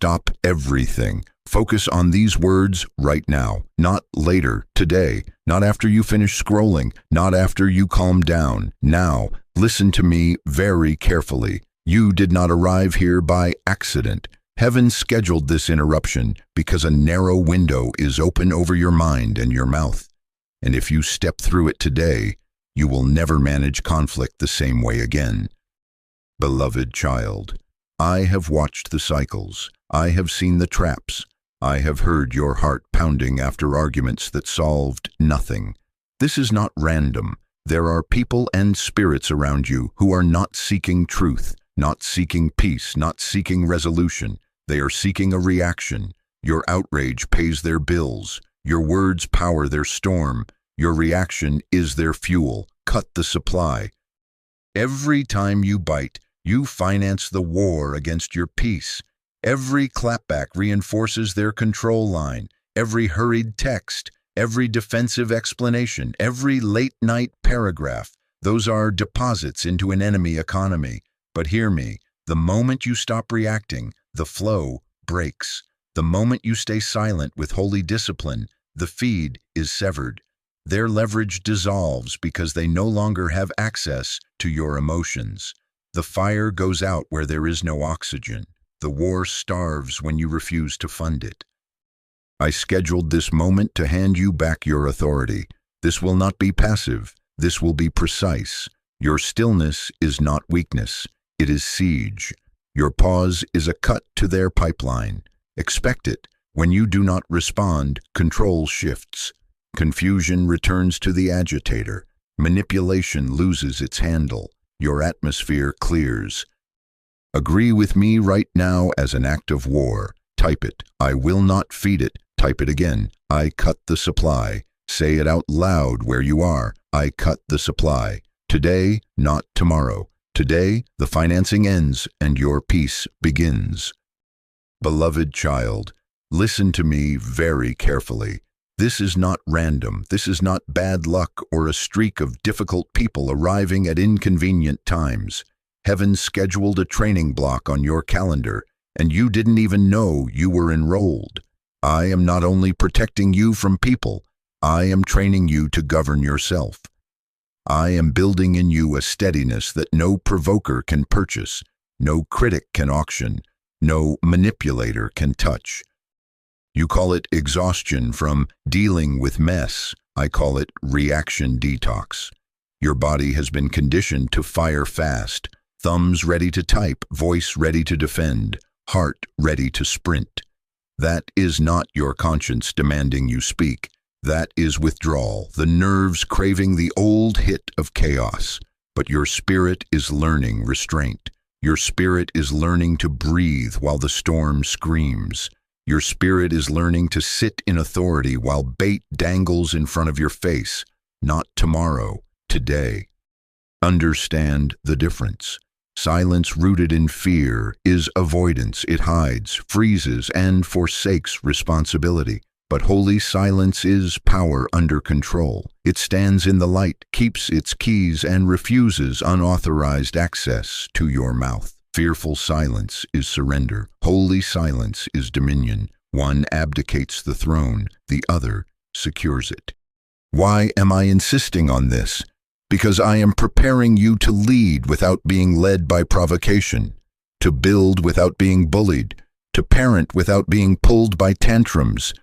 Stop everything. Focus on these words right now, not later, today, not after you finish scrolling, not after you calm down. Now, listen to me very carefully. You did not arrive here by accident. Heaven scheduled this interruption because a narrow window is open over your mind and your mouth. And if you step through it today, you will never manage conflict the same way again. Beloved child, I have watched the cycles. I have seen the traps. I have heard your heart pounding after arguments that solved nothing. This is not random. There are people and spirits around you who are not seeking truth, not seeking peace, not seeking resolution. They are seeking a reaction. Your outrage pays their bills. Your words power their storm. Your reaction is their fuel. Cut the supply. Every time you bite, you finance the war against your peace. Every clapback reinforces their control line. Every hurried text, every defensive explanation, every late-night paragraph, those are deposits into an enemy economy. But hear me, the moment you stop reacting, the flow breaks. The moment you stay silent with holy discipline, the feed is severed. Their leverage dissolves because they no longer have access to your emotions. The fire goes out where there is no oxygen. The war starves when you refuse to fund it. I scheduled this moment to hand you back your authority. This will not be passive. This will be precise. Your stillness is not weakness. It is siege. Your pause is a cut to their pipeline. Expect it. When you do not respond, control shifts. Confusion returns to the agitator. Manipulation loses its handle. Your atmosphere clears. Agree with me right now as an act of war. Type it. I will not feed it. Type it again. I cut the supply. Say it out loud where you are. I cut the supply. Today, not tomorrow. Today, the financing ends and your peace begins. Beloved child, listen to me very carefully. This is not random. This is not bad luck or a streak of difficult people arriving at inconvenient times. Heaven scheduled a training block on your calendar, and you didn't even know you were enrolled. I am not only protecting you from people, I am training you to govern yourself. I am building in you a steadiness that no provoker can purchase, no critic can auction, no manipulator can touch. You call it exhaustion from dealing with mess. I call it reaction detox. Your body has been conditioned to fire fast. Thumbs ready to type, voice ready to defend, heart ready to sprint. That is not your conscience demanding you speak. That is withdrawal, the nerves craving the old hit of chaos. But your spirit is learning restraint. Your spirit is learning to breathe while the storm screams. Your spirit is learning to sit in authority while bait dangles in front of your face. Not tomorrow, today. Understand the difference. Silence rooted in fear is avoidance. It hides, freezes, and forsakes responsibility. But holy silence is power under control. It stands in the light, keeps its keys, and refuses unauthorized access to your mouth. Fearful silence is surrender. Holy silence is dominion. One abdicates the throne, the other secures it. Why am I insisting on this? Because I am preparing you to lead without being led by provocation, to build without being bullied, to parent without being pulled by tantrums,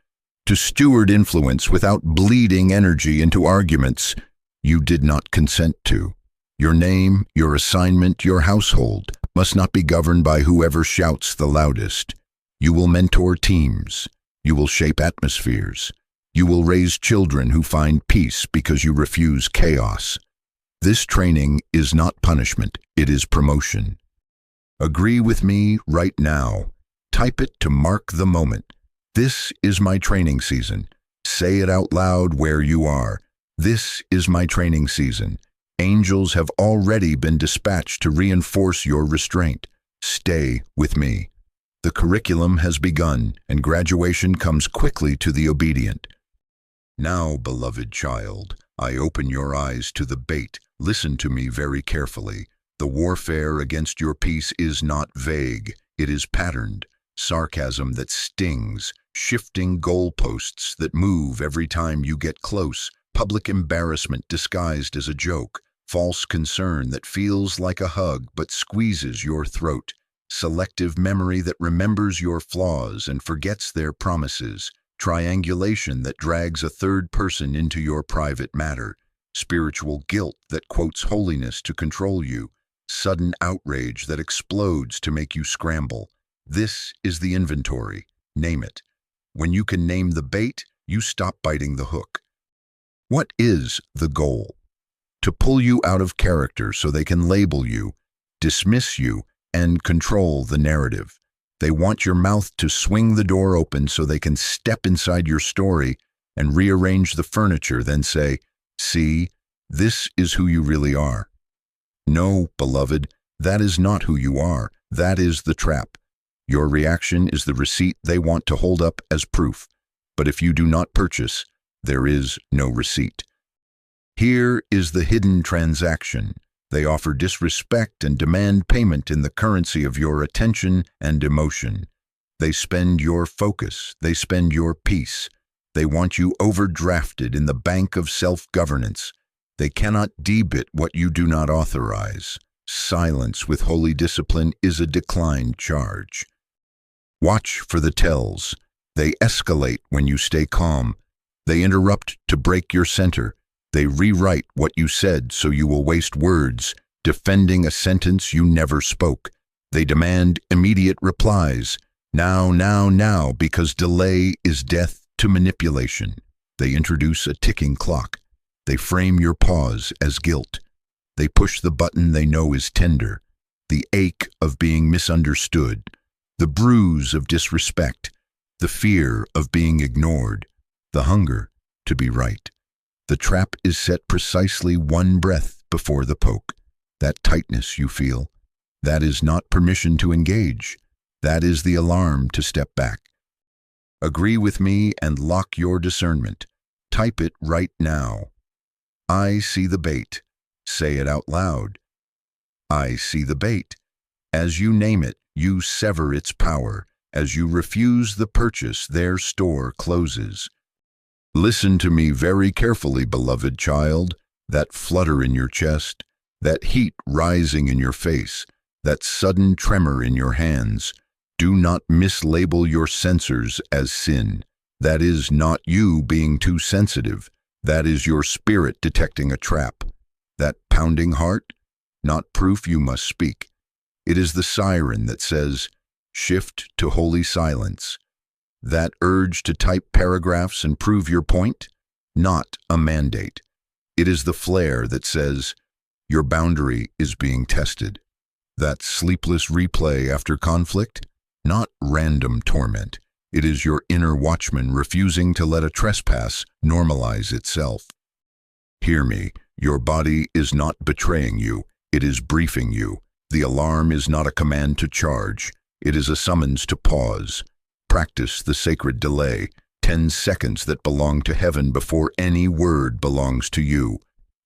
to steward influence without bleeding energy into arguments you did not consent to. Your name, your assignment, your household must not be governed by whoever shouts the loudest. You will mentor teams. You will shape atmospheres. You will raise children who find peace because you refuse chaos. This training is not punishment, it is promotion. Agree with me right now. Type it to mark the moment. This is my training season. Say it out loud where you are. This is my training season. Angels have already been dispatched to reinforce your restraint. Stay with me. The curriculum has begun, and graduation comes quickly to the obedient. Now, beloved child, I open your eyes to the bait. Listen to me very carefully. The warfare against your peace is not vague. It is patterned. sarcasm that stings, shifting goalposts that move every time you get close, public embarrassment disguised as a joke, false concern that feels like a hug but squeezes your throat, selective memory that remembers your flaws and forgets their promises, triangulation that drags a third person into your private matter, spiritual guilt that quotes holiness to control you, sudden outrage that explodes to make you scramble. This is the inventory. Name it. When you can name the bait, you stop biting the hook. What is the goal? To pull you out of character so they can label you, dismiss you, and control the narrative. They want your mouth to swing the door open so they can step inside your story and rearrange the furniture, then say, "See, this is who you really are." No, beloved, that is not who you are. That is the trap. Your reaction is the receipt they want to hold up as proof. But if you do not purchase, there is no receipt. Here is the hidden transaction. They offer disrespect and demand payment in the currency of your attention and emotion. They spend your focus. They spend your peace. They want you overdrafted in the bank of self-governance. They cannot debit what you do not authorize. Silence with holy discipline is a declined charge. Watch for the tells. They escalate when you stay calm. They interrupt to break your center. They rewrite what you said so you will waste words, defending a sentence you never spoke. They demand immediate replies. Now, now, now, because delay is death to manipulation. They introduce a ticking clock. They frame your pause as guilt. They push the button they know is tender. The ache of being misunderstood. The bruise of disrespect. The fear of being ignored. The hunger to be right. The trap is set precisely one breath before the poke. That tightness you feel, that is not permission to engage. That is the alarm to step back. Agree with me and lock your discernment. Type it right now. I see the bait. Say it out loud. I see the bait. As you name it, you sever its power. As you refuse the purchase, their store closes. Listen to me very carefully, beloved child. That flutter in your chest, that heat rising in your face, that sudden tremor in your hands. Do not mislabel your sensors as sin. That is not you being too sensitive. That is your spirit detecting a trap. That pounding heart, not proof you must speak. It is the siren that says, shift to holy silence. That urge to type paragraphs and prove your point, not a mandate. It is the flare that says, your boundary is being tested. That sleepless replay after conflict, not random torment. It is your inner watchman refusing to let a trespass normalize itself. Hear me, your body is not betraying you, it is briefing you. The alarm is not a command to charge, it is a summons to pause. Practice the sacred delay, 10 seconds that belong to heaven before any word belongs to you.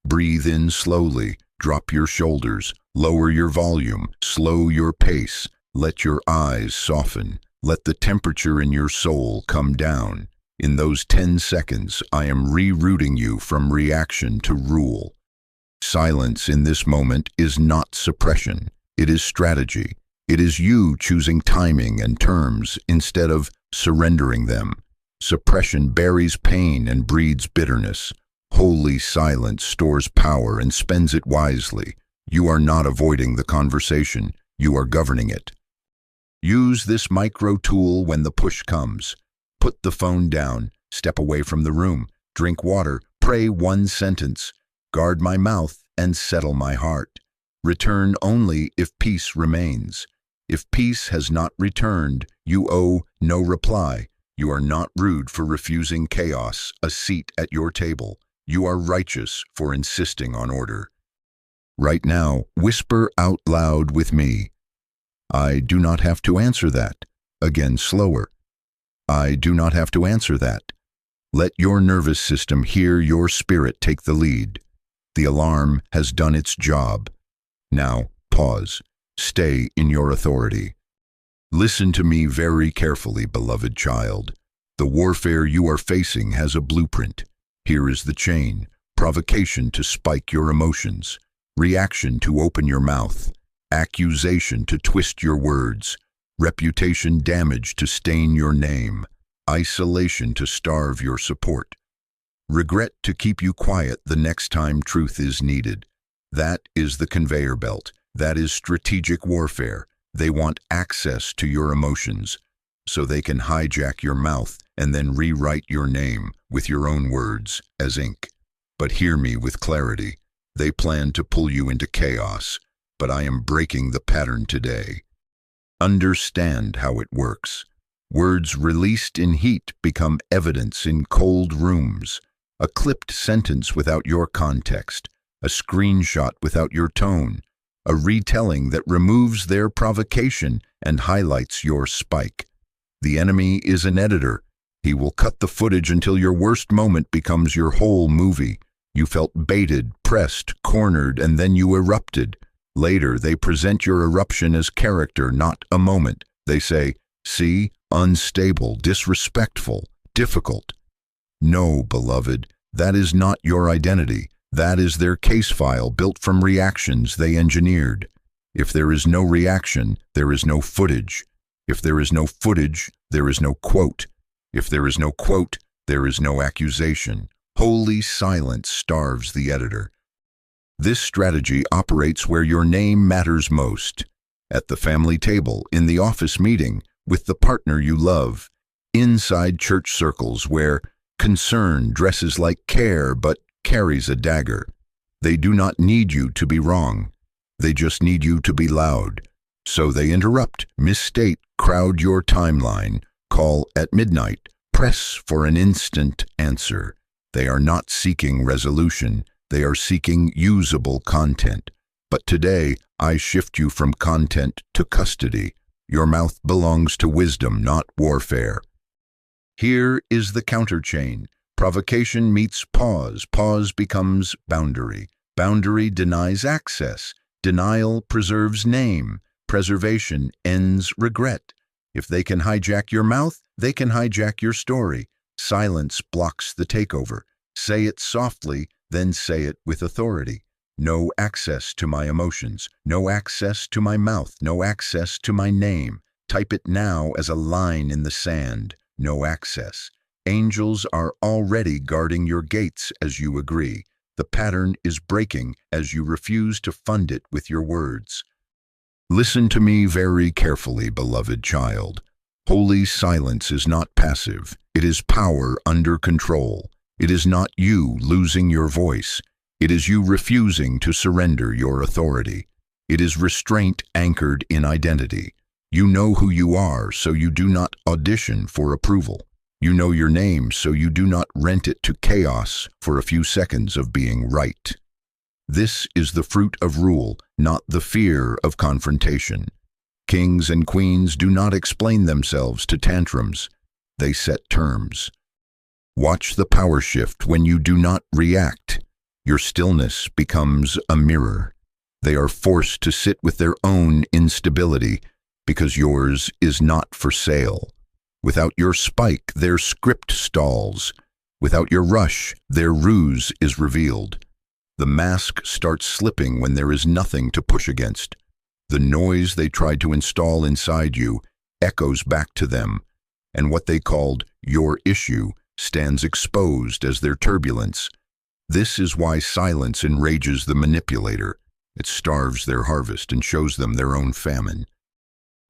Breathe in slowly, drop your shoulders, lower your volume, slow your pace, let your eyes soften, let the temperature in your soul come down. In those 10 seconds, I am rerouting you from reaction to rule. Silence in this moment is not suppression, it is strategy. It is you choosing timing and terms instead of surrendering them. Suppression buries pain and breeds bitterness. Holy silence stores power and spends it wisely. You are not avoiding the conversation, you are governing it. Use this micro tool when the push comes. Put the phone down, step away from the room, drink water, pray one sentence, guard my mouth and settle my heart. Return only if peace remains. If peace has not returned, you owe no reply. You are not rude for refusing chaos, a seat at your table. You are righteous for insisting on order. Right now, whisper out loud with me. I do not have to answer that. Again, slower. I do not have to answer that. Let your nervous system hear your spirit take the lead. The alarm has done its job. Now, pause. Stay in your authority. Listen to me very carefully, beloved child. The warfare you are facing has a blueprint. Here is the chain: provocation to spike your emotions, reaction to open your mouth, accusation to twist your words, reputation damage to stain your name, isolation to starve your support, regret to keep you quiet the next time truth is needed. That is the conveyor belt. That is strategic warfare. They want access to your emotions so they can hijack your mouth and then rewrite your name with your own words as ink. But hear me with clarity. They plan to pull you into chaos, but I am breaking the pattern today. Understand how it works. Words released in heat become evidence in cold rooms. A clipped sentence without your context, a screenshot without your tone, a retelling that removes their provocation and highlights your spike. The enemy is an editor. He will cut the footage until your worst moment becomes your whole movie. You felt baited, pressed, cornered, and then you erupted. Later, they present your eruption as character, not a moment. They say, "See, unstable, disrespectful, difficult." No, beloved, that is not your identity. That is their case file built from reactions they engineered. If there is no reaction, there is no footage. If there is no footage, there is no quote. If there is no quote, there is no accusation. Holy silence starves the editor. This strategy operates where your name matters most. At the family table, in the office meeting, with the partner you love, inside church circles where concern dresses like care but carries a dagger. They do not need you to be wrong. They just need you to be loud. So they interrupt, misstate, crowd your timeline, call at midnight, press for an instant answer. They are not seeking resolution. They are seeking usable content. But today, I shift you from content to custody. Your mouth belongs to wisdom, not warfare. Here is the counter chain. Provocation meets pause. Pause becomes boundary. Boundary denies access. Denial preserves name. Preservation ends regret. If they can hijack your mouth, they can hijack your story. Silence blocks the takeover. Say it softly, then say it with authority. No access to my emotions. No access to my mouth. No access to my name. Type it now as a line in the sand. No access. Angels are already guarding your gates as you agree. The pattern is breaking as you refuse to fund it with your words. Listen to me very carefully, beloved child. Holy silence is not passive. It is power under control. It is not you losing your voice. It is you refusing to surrender your authority. It is restraint anchored in identity. You know who you are, so you do not audition for approval. You know your name, so you do not rent it to chaos for a few seconds of being right. This is the fruit of rule, not the fear of confrontation. Kings and queens do not explain themselves to tantrums. They set terms. Watch the power shift when you do not react. Your stillness becomes a mirror. They are forced to sit with their own instability because yours is not for sale. Without your spike, their script stalls. Without your rush, their ruse is revealed. The mask starts slipping when there is nothing to push against. The noise they tried to install inside you echoes back to them, and what they called your issue stands exposed as their turbulence. This is why silence enrages the manipulator. It starves their harvest and shows them their own famine.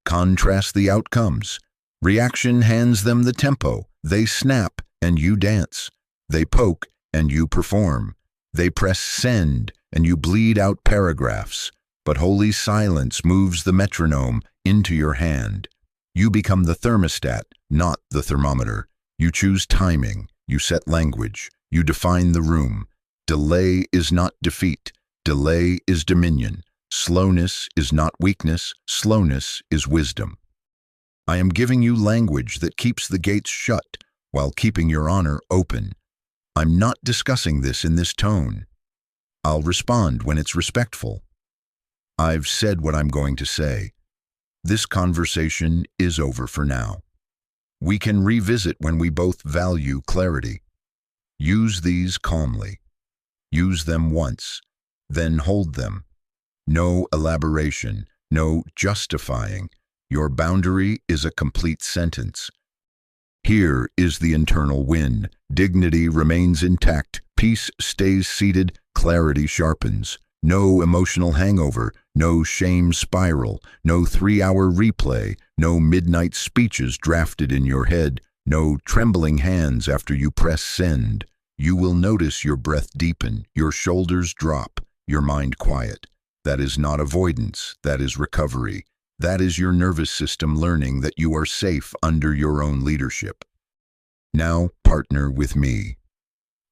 Contrast the outcomes. Reaction hands them the tempo. They snap and you dance. They poke and you perform. They press send and you bleed out paragraphs. But holy silence moves the metronome into your hand. You become the thermostat, not the thermometer. You choose timing. You set language. You define the room. Delay is not defeat. Delay is dominion. Slowness is not weakness. Slowness is wisdom. I am giving you language that keeps the gates shut while keeping your honor open. I'm not discussing this in this tone. I'll respond when it's respectful. I've said what I'm going to say. This conversation is over for now. We can revisit when we both value clarity. Use these calmly. Use them once, then hold them. No elaboration, no justifying. Your boundary is a complete sentence. Here is the internal win. Dignity remains intact. Peace stays seated. Clarity sharpens. No emotional hangover. No shame spiral. No 3-hour replay. No midnight speeches drafted in your head. No trembling hands after you press send. You will notice your breath deepen, your shoulders drop, your mind quiet. That is not avoidance. That is recovery. That is your nervous system learning that you are safe under your own leadership. Now partner with me.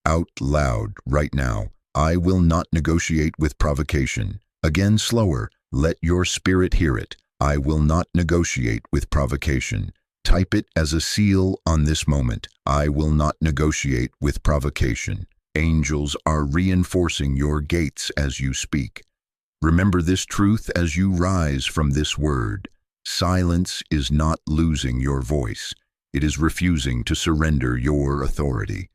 Out loud, right now. I will not negotiate with provocation. Again, slower. Let your spirit hear it. I will not negotiate with provocation. Type it as a seal on this moment. I will not negotiate with provocation. Angels are reinforcing your gates as you speak. Remember this truth as you rise from this word. Silence is not losing your voice. It is refusing to surrender your authority.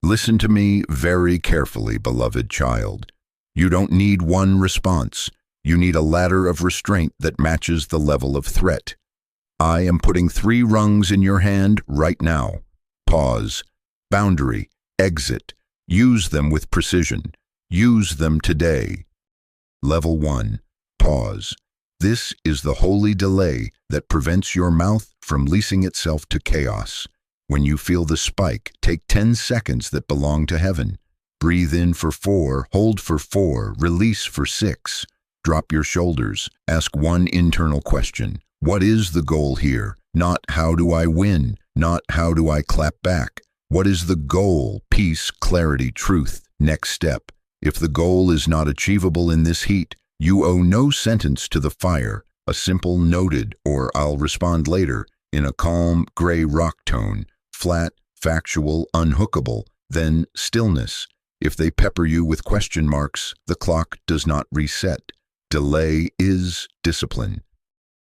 Listen to me very carefully, beloved child. You don't need one response. You need a ladder of restraint that matches the level of threat. I am putting 3 rungs in your hand right now. Pause. Boundary. Exit. Use them with precision. Use them today. Level 1. Pause. This is the holy delay that prevents your mouth from leasing itself to chaos. When you feel the spike, take 10 seconds that belong to heaven. Breathe in for 4, hold for 4, release for 6. Drop your shoulders. Ask one internal question. What is the goal here? Not how do I win? Not how do I clap back? What is the goal? Peace, clarity, truth. Next step. If the goal is not achievable in this heat, you owe no sentence to the fire. A simple noted or I'll respond later in a calm gray rock tone, flat, factual, unhookable, then stillness. If they pepper you with question marks, the clock does not reset. Delay is discipline.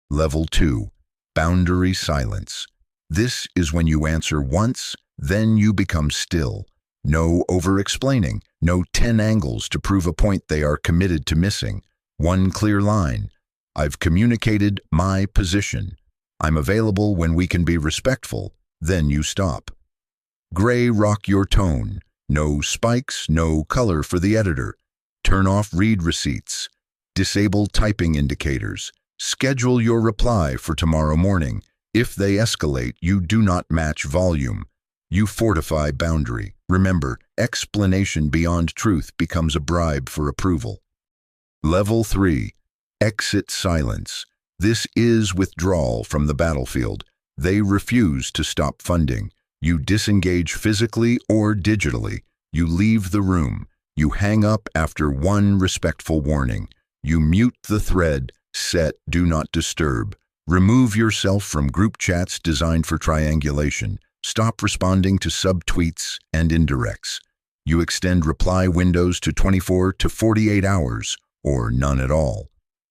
Level 2. Boundary silence. This is when you answer once, then you become still. No over-explaining, no 10 angles to prove a point they are committed to missing. One clear line. I've communicated my position. I'm available when we can be respectful. Then you stop. Gray rock your tone. No spikes, no color for the editor. Turn off read receipts. Disable typing indicators. Schedule your reply for tomorrow morning. If they escalate, you do not match volume. You fortify boundary. Remember, explanation beyond truth becomes a bribe for approval. Level 3. Exit silence. This is withdrawal from the battlefield. They refuse to stop funding. You disengage physically or digitally. You leave the room. You hang up after one respectful warning. You mute the thread. Set do not disturb. Remove yourself from group chats designed for triangulation. Stop responding to subtweets and indirects. You extend reply windows to 24 to 48 hours, or none at all.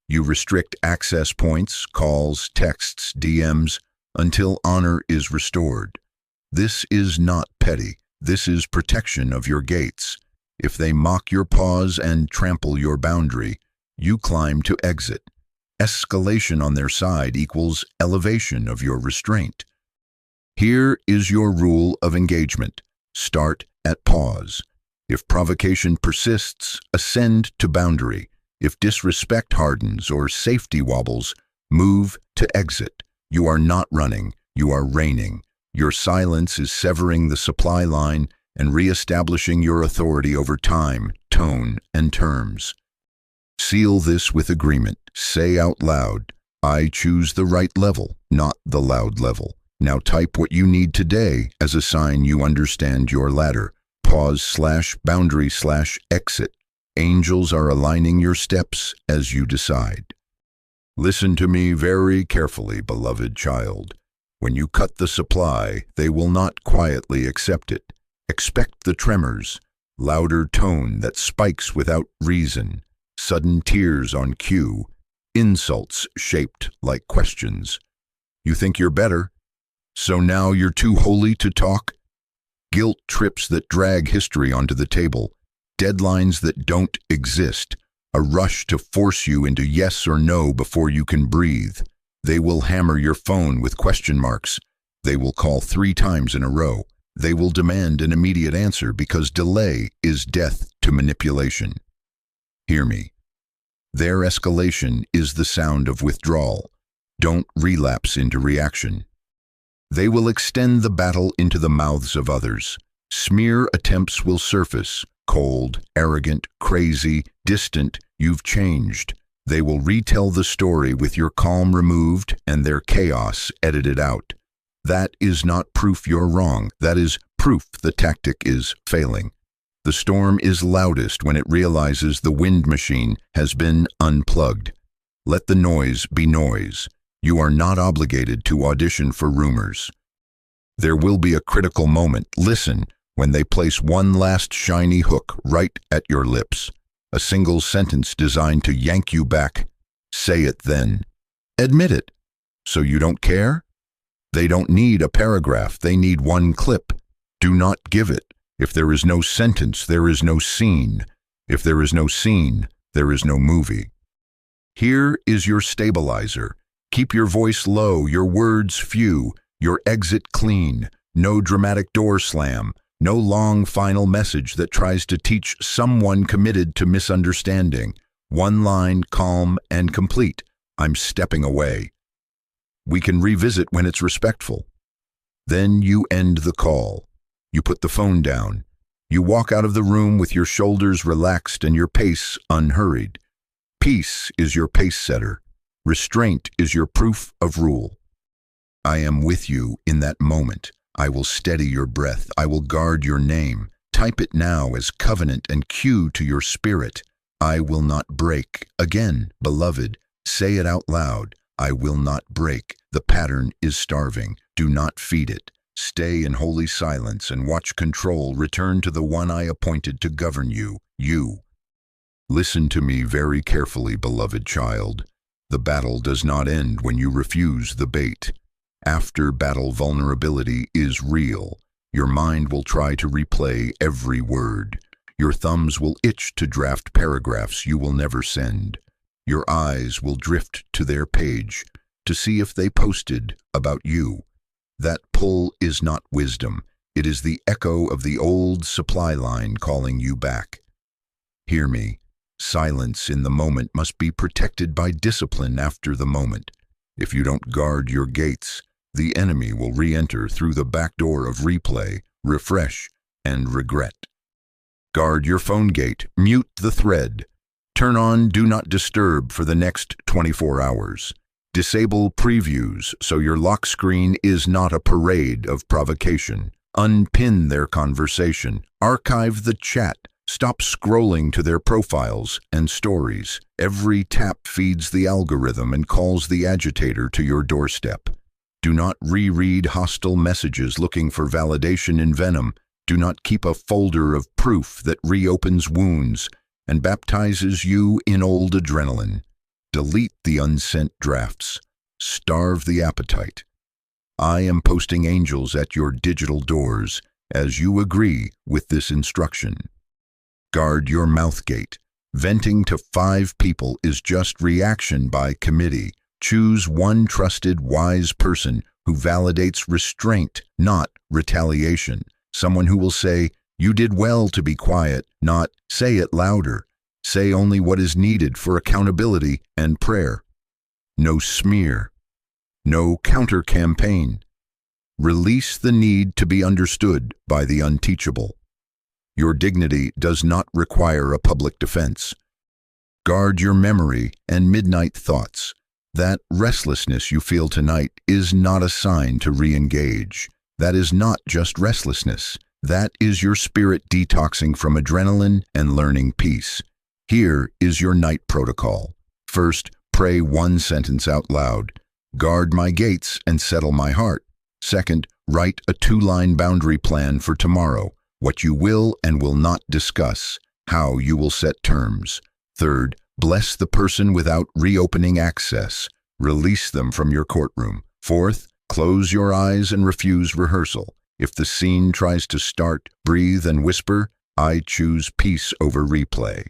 You restrict access points, calls, texts, DMs, until honor is restored. This is not petty. This is protection of your gates. If they mock your pause and trample your boundary, you climb to exit. Escalation on their side equals elevation of your restraint. Here is your rule of engagement. Start at pause. If provocation persists, ascend to boundary. If disrespect hardens or safety wobbles, move to exit. You are not running, you are reigning. Your silence is severing the supply line and reestablishing your authority over time, tone, and terms. Seal this with agreement. Say out loud, I choose the right level, not the loud level. Now type what you need today as a sign you understand your ladder. Pause/boundary/exit. Angels are aligning your steps as you decide. Listen to me very carefully, beloved child. When you cut the supply, they will not quietly accept it. Expect the tremors, louder tone that spikes without reason, sudden tears on cue. insults shaped like questions. You think you're better, so now you're too holy to talk? Guilt trips that drag history onto the table, deadlines that don't exist, a rush to force you into yes or no before you can breathe. They will hammer your phone with question marks. They will call 3 times in a row. They will demand an immediate answer because delay is death to manipulation. Hear me. Their escalation is the sound of withdrawal. Don't relapse into reaction. They will extend the battle into the mouths of others. Smear attempts will surface. Cold, arrogant, crazy, distant, you've changed. They will retell the story with your calm removed and their chaos edited out. That is not proof you're wrong. That is proof the tactic is failing. The storm is loudest when it realizes the wind machine has been unplugged. Let the noise be noise. You are not obligated to audition for rumors. There will be a critical moment. Listen when they place one last shiny hook right at your lips. A single sentence designed to yank you back. Say it then. Admit it. So you don't care? They don't need a paragraph. They need one clip. Do not give it. If there is no sentence, there is no scene. If there is no scene, there is no movie. Here is your stabilizer. Keep your voice low, your words few, your exit clean. No dramatic door slam. No long final message that tries to teach someone committed to misunderstanding. One line, calm and complete. I'm stepping away. We can revisit when it's respectful. Then you end the call. You put the phone down. You walk out of the room with your shoulders relaxed and your pace unhurried. Peace is your pace setter. Restraint is your proof of rule. I am with you in that moment. I will steady your breath. I will guard your name. Type it now as covenant and cue to your spirit. I will not break. Again, beloved, say it out loud. I will not break. The pattern is starving. Do not feed it. Stay in holy silence and watch control return to the one I appointed to govern you, you. Listen to me very carefully, beloved child. The battle does not end when you refuse the bait. After battle vulnerability is real. Your mind will try to replay every word. Your thumbs will itch to draft paragraphs you will never send. Your eyes will drift to their page to see if they posted about you. That pull is not wisdom. It is the echo of the old supply line calling you back. Hear me. Silence in the moment must be protected by discipline after the moment. If you don't guard your gates, the enemy will re-enter through the back door of replay, refresh, and regret. Guard your phone gate. Mute the thread. Turn on Do Not Disturb for the next 24 hours. Disable previews so your lock screen is not a parade of provocation. Unpin their conversation. Archive the chat. Stop scrolling to their profiles and stories. Every tap feeds the algorithm and calls the agitator to your doorstep. Do not reread hostile messages looking for validation in venom. Do not keep a folder of proof that reopens wounds and baptizes you in old adrenaline. Delete the unsent drafts. Starve the appetite. I am posting angels at your digital doors as you agree with this instruction. Guard your mouth gate. Venting to 5 people is just reaction by committee. Choose one trusted, wise person who validates restraint, not retaliation. Someone who will say, "You did well to be quiet," not "say it louder." Say only what is needed for accountability and prayer. No smear. No counter-campaign. Release the need to be understood by the unteachable. Your dignity does not require a public defense. Guard your memory and midnight thoughts. That restlessness you feel tonight is not a sign to re-engage. That is not just restlessness. That is your spirit detoxing from adrenaline and learning peace. Here is your night protocol. First, pray one sentence out loud. Guard my gates and settle my heart. Second, write a 2-line boundary plan for tomorrow. What you will and will not discuss. How you will set terms. Third, Bless the person without reopening access. Release them from your courtroom. Fourth, close your eyes and refuse rehearsal. If the scene tries to start, breathe and whisper, I choose peace over replay.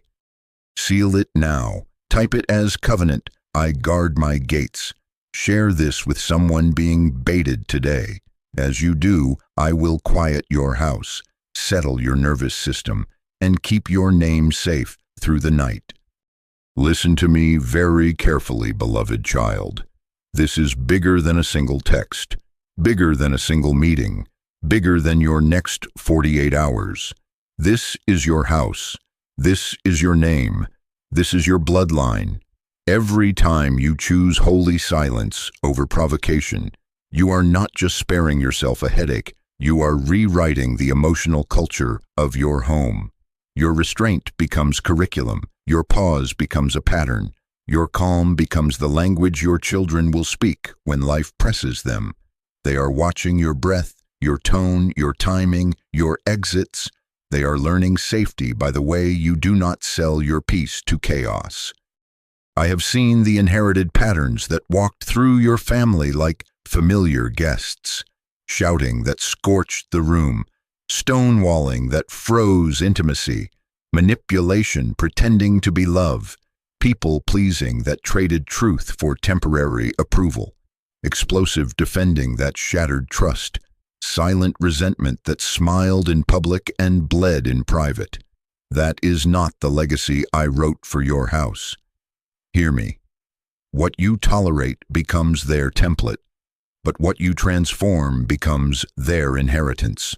Seal it now. Type it as covenant. I guard my gates. Share this with someone being baited today. As you do, I will quiet your house, settle your nervous system, and keep your name safe through the night. Listen to me very carefully, beloved child. This is bigger than a single text, bigger than a single meeting, bigger than your next 48 hours. This is your house. This is your name. This is your bloodline. Every time you choose holy silence over provocation, you are not just sparing yourself a headache, you are rewriting the emotional culture of your home. Your restraint becomes curriculum. Your pause becomes a pattern. Your calm becomes the language your children will speak when life presses them. They are watching your breath, your tone, your timing, your exits. They are learning safety by the way you do not sell your peace to chaos. I have seen the inherited patterns that walked through your family like familiar guests, shouting that scorched the room, stonewalling that froze intimacy, manipulation pretending to be love, people-pleasing that traded truth for temporary approval, explosive defending that shattered trust, silent resentment that smiled in public and bled in private. That is not the legacy I wrote for your house. Hear me. What you tolerate becomes their template, but what you transform becomes their inheritance.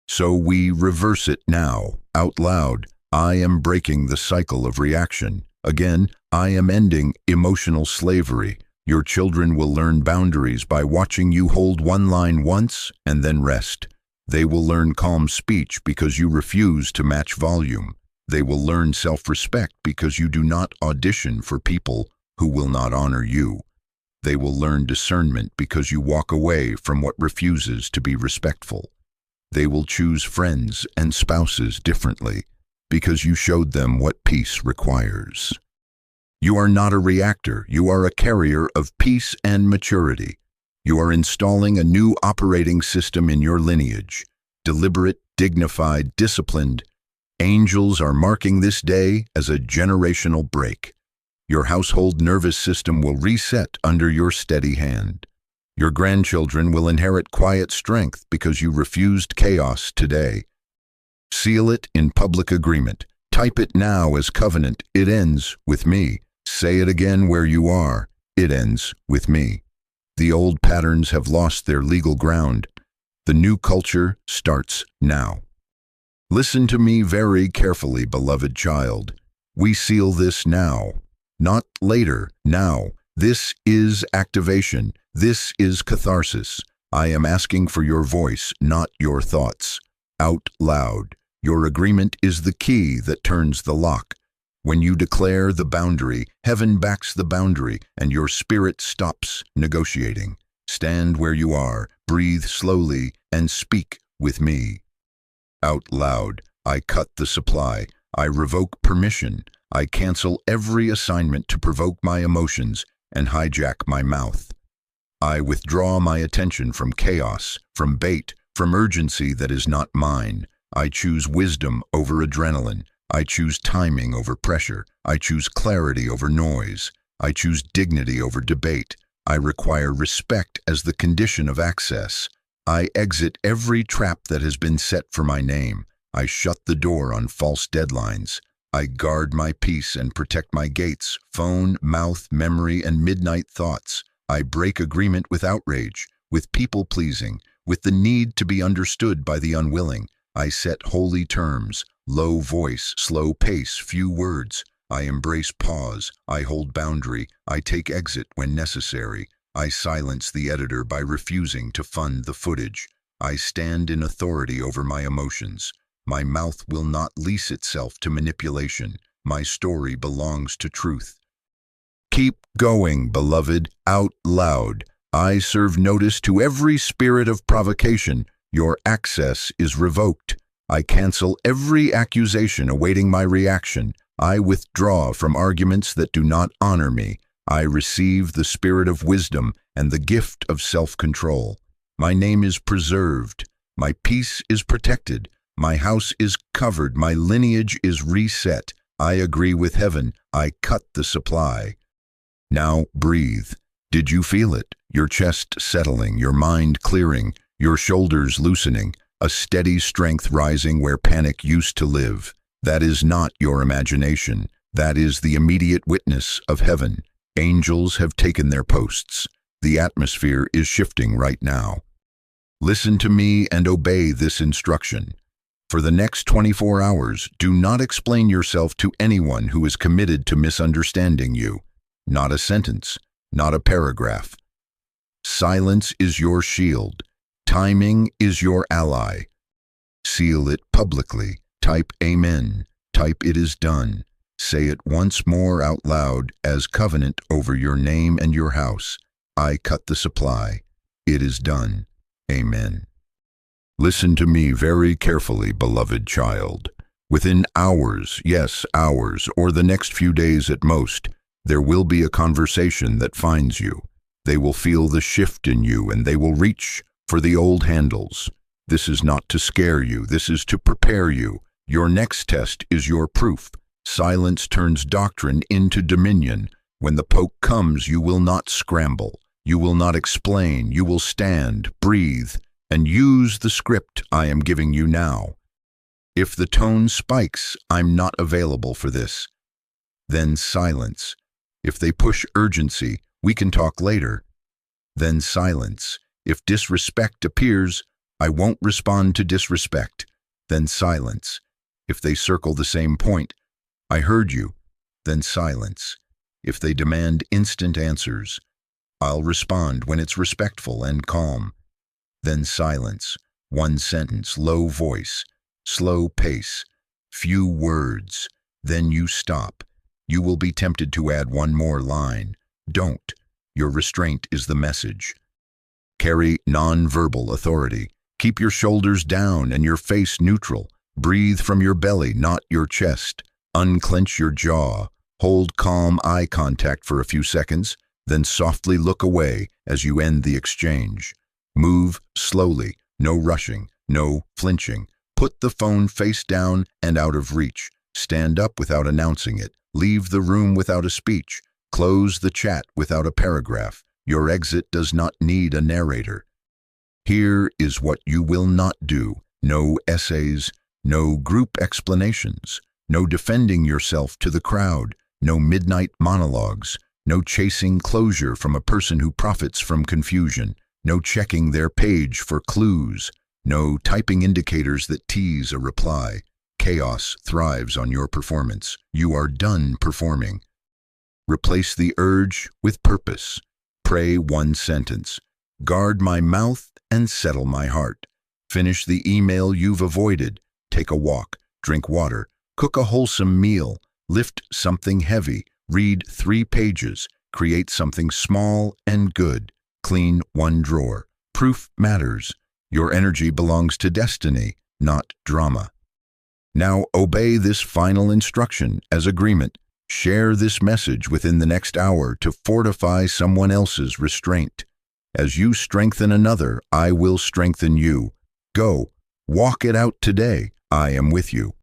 So we reverse it now, out loud. I am breaking the cycle of reaction. Again, I am ending emotional slavery. Your children will learn boundaries by watching you hold one line once and then rest. They will learn calm speech because you refuse to match volume. They will learn self-respect because you do not audition for people who will not honor you. They will learn discernment because you walk away from what refuses to be respectful. They will choose friends and spouses differently because you showed them what peace requires. You are not a reactor. You are a carrier of peace and maturity. You are installing a new operating system in your lineage. Deliberate, dignified, disciplined. Angels are marking this day as a generational break. Your household nervous system will reset under your steady hand. Your grandchildren will inherit quiet strength because you refused chaos today. Seal it in public agreement. Type it now as covenant. It ends with me. Say it again where you are. It ends with me. The old patterns have lost their legal ground. The new culture starts now. Listen to me very carefully, beloved child. We seal this now, not later, now. This is activation. This is catharsis. I am asking for your voice, not your thoughts. Out loud. Your agreement is the key that turns the lock. When you declare the boundary, heaven backs the boundary, and your spirit stops negotiating. Stand where you are, breathe slowly, and speak with me. Out loud, I cut the supply. I revoke permission. I cancel every assignment to provoke my emotions and hijack my mouth. I withdraw my attention from chaos, from bait, from urgency that is not mine. I choose wisdom over adrenaline. I choose timing over pressure. I choose clarity over noise. I choose dignity over debate. I require respect as the condition of access. I exit every trap that has been set for my name. I shut the door on false deadlines. I guard my peace and protect my gates, phone, mouth, memory, and midnight thoughts. I break agreement with outrage, with people-pleasing, with the need to be understood by the unwilling. I set holy terms, low voice, slow pace, few words. I embrace pause. I hold boundary. I take exit when necessary. I silence the editor by refusing to fund the footage. I stand in authority over my emotions. My mouth will not lease itself to manipulation. My story belongs to truth. Keep going, beloved, out loud. I serve notice to every spirit of provocation. Your access is revoked. I cancel every accusation awaiting my reaction. I withdraw from arguments that do not honor me. I receive the spirit of wisdom and the gift of self-control. My name is preserved. My peace is protected. My house is covered. My lineage is reset. I agree with heaven. I cut the supply. Now breathe. Did you feel it? Your chest settling, your mind clearing, your shoulders loosening, a steady strength rising where panic used to live. That is not your imagination. That is the immediate witness of heaven. Angels have taken their posts. The atmosphere is shifting right now. Listen to me and obey this instruction. For the next 24 hours, do not explain yourself to anyone who is committed to misunderstanding you. Not a sentence, not a paragraph. Silence is your shield. Timing is your ally. Seal it publicly. Type Amen. Type It is done. Say it once more out loud as covenant over your name and your house. I cut the supply. It is done. Amen. Listen to me very carefully, beloved child. Within hours, yes, hours, or the next few days at most, there will be a conversation that finds you. They will feel the shift in you and they will reach for the old handles. This is not to scare you. This is to prepare you. Your next test is your proof. Silence turns doctrine into dominion. When the poke comes, you will not scramble. You will not explain. You will stand, breathe, and use the script I am giving you now. If the tone spikes, I'm not available for this. Then silence. If they push urgency, we can talk later. Then silence. If disrespect appears, I won't respond to disrespect. Then silence. If they circle the same point, I heard you. Then silence. If they demand instant answers, I'll respond when it's respectful and calm. Then silence. One sentence, low voice, slow pace, few words. Then you stop. You will be tempted to add one more line. Don't. Your restraint is the message. Carry non-verbal authority. Keep your shoulders down and your face neutral. Breathe from your belly, not your chest. Unclench your jaw. Hold calm eye contact for a few seconds, then softly look away as you end the exchange. Move slowly, no rushing, no flinching. Put the phone face down and out of reach. Stand up without announcing it. Leave the room without a speech. Close the chat without a paragraph. Your exit does not need a narrator. Here is what you will not do. No essays, no group explanations, no defending yourself to the crowd, no midnight monologues, no chasing closure from a person who profits from confusion, no checking their page for clues, no typing indicators that tease a reply. Chaos thrives on your performance. You are done performing. Replace the urge with purpose. Pray one sentence. Guard my mouth and settle my heart. Finish the email you've avoided. Take a walk. Drink water. Cook a wholesome meal. Lift something heavy. Read 3 pages. Create something small and good. Clean one drawer. Proof matters. Your energy belongs to destiny, not drama. Now obey this final instruction as agreement. Share this message within the next hour to fortify someone else's restraint. As you strengthen another, I will strengthen you. Go. Walk it out today. I am with you.